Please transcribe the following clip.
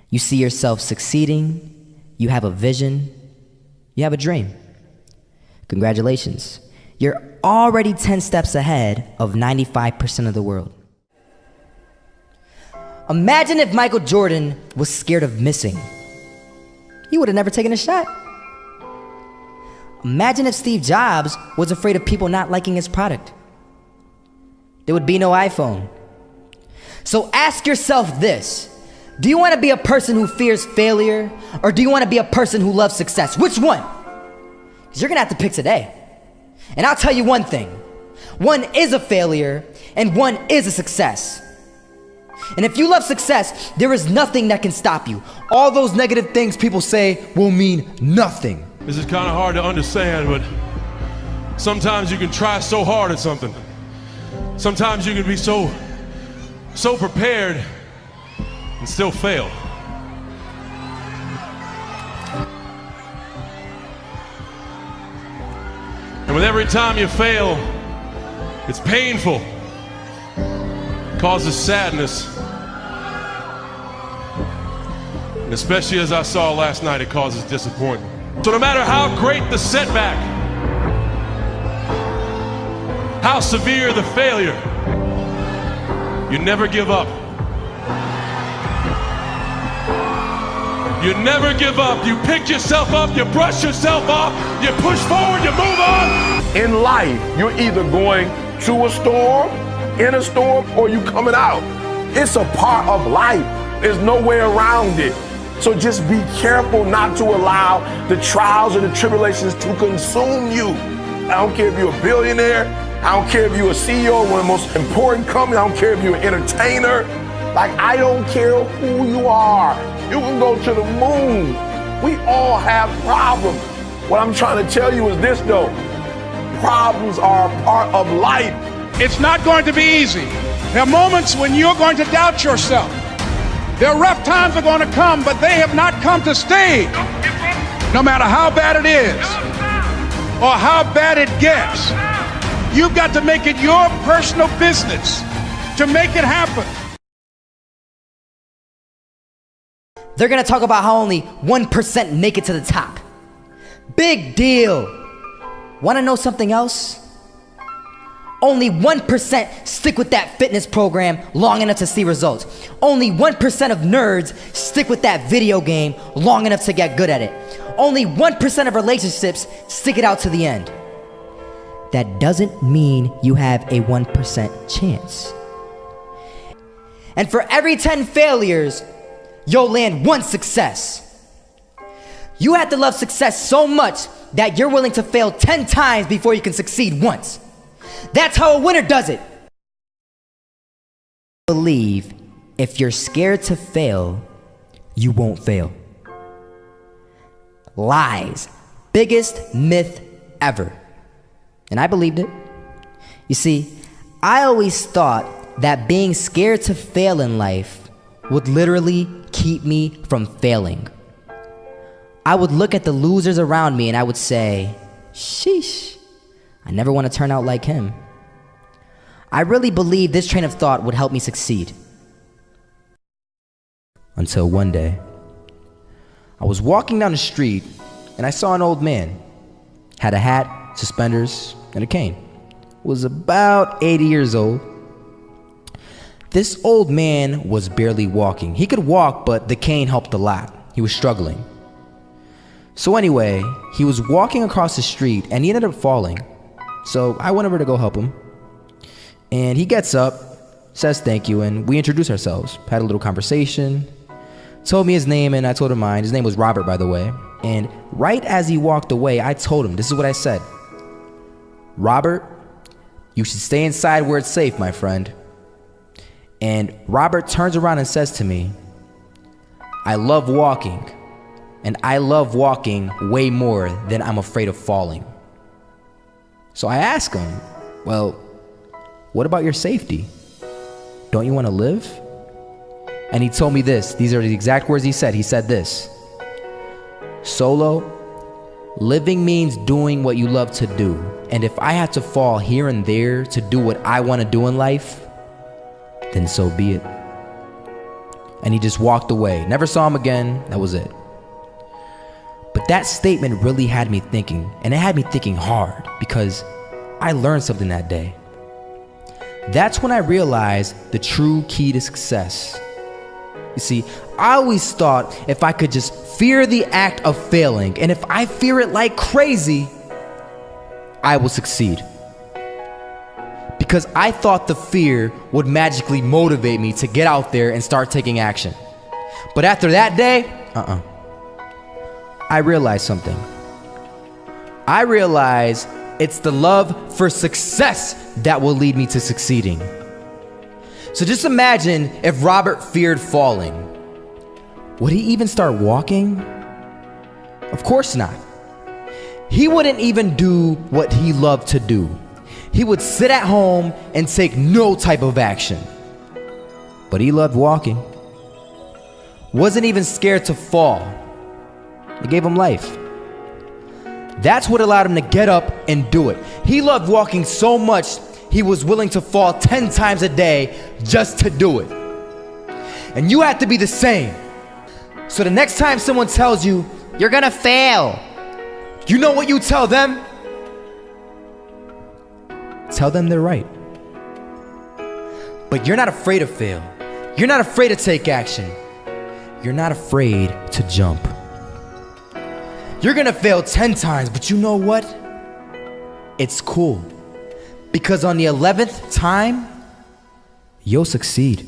You see yourself succeeding, you have a vision, you have a dream. Congratulations. You're already 10 steps ahead of 95% of the world. Imagine if Michael Jordan was scared of missing. He would have never taken a shot. Imagine if Steve Jobs was afraid of people not liking his product. There would be no iPhone. So ask yourself this. Do you want to be a person who fears failure, or do you want to be a person who loves success? Which one? Because you're going to have to pick today. And I'll tell you one thing. One is a failure, and one is a success. And if you love success, there is nothing that can stop you. All those negative things people say will mean nothing. This is kind of hard to understand, but sometimes you can try so hard at something. Sometimes you can be so prepared and still fail. And with every time you fail, it's painful. It causes sadness. And especially as I saw last night, it causes disappointment. So no matter how great the setback, how severe the failure, you never give up. You never give up. You pick yourself up, you brush yourself off, you push forward, you move on. In life, you're either going through a storm, in a storm, or you coming out. It's a part of life. There's no way around it. So just be careful not to allow the trials or the tribulations to consume you. I don't care if you're a billionaire. I don't care if you're a CEO of one of the most important companies. I don't care if you're an entertainer. Like, I don't care who you are. You can go to the moon. We all have problems. What I'm trying to tell you is this, though. Problems are a part of life. It's not going to be easy. There are moments when you're going to doubt yourself. There are rough times are going to come, but they have not come to stay. No matter how bad it is or how bad it gets, you've got to make it your personal business to make it happen. They're gonna talk about how only 1% make it to the top. Big deal. Wanna know something else? Only 1% stick with that fitness program long enough to see results. Only 1% of nerds stick with that video game long enough to get good at it. Only 1% of relationships stick it out to the end. That doesn't mean you have a 1% chance. And for every 10 failures, you'll land one success. You have to love success so much that you're willing to fail 10 times before you can succeed once. That's how a winner does it. Believe if you're scared to fail, you won't fail. Lies. Biggest myth ever. And I believed it. You see, I always thought that being scared to fail in life would literally keep me from failing. I would look at the losers around me and I would say, sheesh, I never want to turn out like him. I really believed this train of thought would help me succeed. Until one day, I was walking down the street and I saw an old man. Had a hat, suspenders, and a cane. Was about 80 years old. This old man was barely walking. He could walk, but the cane helped a lot. He was struggling. So anyway, he was walking across the street and he ended up falling. So I went over to go help him. And he gets up, says thank you, and we introduced ourselves. Had a little conversation. Told me his name and I told him mine. His name was Robert, by the way. And right as he walked away, I told him, this is what I said. Robert, you should stay inside where it's safe, my friend. And Robert turns around and says to me, I love walking. And I love walking way more than I'm afraid of falling. So I ask him, well, what about your safety? Don't you want to live? And he told me this. These are the exact words he said. He said this. Solo, living means doing what you love to do. And if I have to fall here and there to do what I want to do in life, then so be it. And he just walked away. Never saw him again. That was it. But that statement really had me thinking, and it had me thinking hard, because I learned something that day. That's when I realized the true key to success. You see, I always thought if I could just fear the act of failing, and if I fear it like crazy, I will succeed. Because I thought the fear would magically motivate me to get out there and start taking action. But after that day, I realized something. I realized it's the love for success that will lead me to succeeding. So just imagine if Robert feared falling. Would he even start walking? Of course not. He wouldn't even do what he loved to do. He would sit at home and take no type of action. But he loved walking. Wasn't even scared to fall. It gave him life. That's what allowed him to get up and do it. He loved walking so much, he was willing to fall 10 times a day just to do it. And you have to be the same. So the next time someone tells you, you're gonna fail, you know what you tell them? Tell them they're right. But you're not afraid to fail. You're not afraid to take action. You're not afraid to jump. You're gonna fail 10 times, but you know what? It's cool. Because on the 11th time, you'll succeed.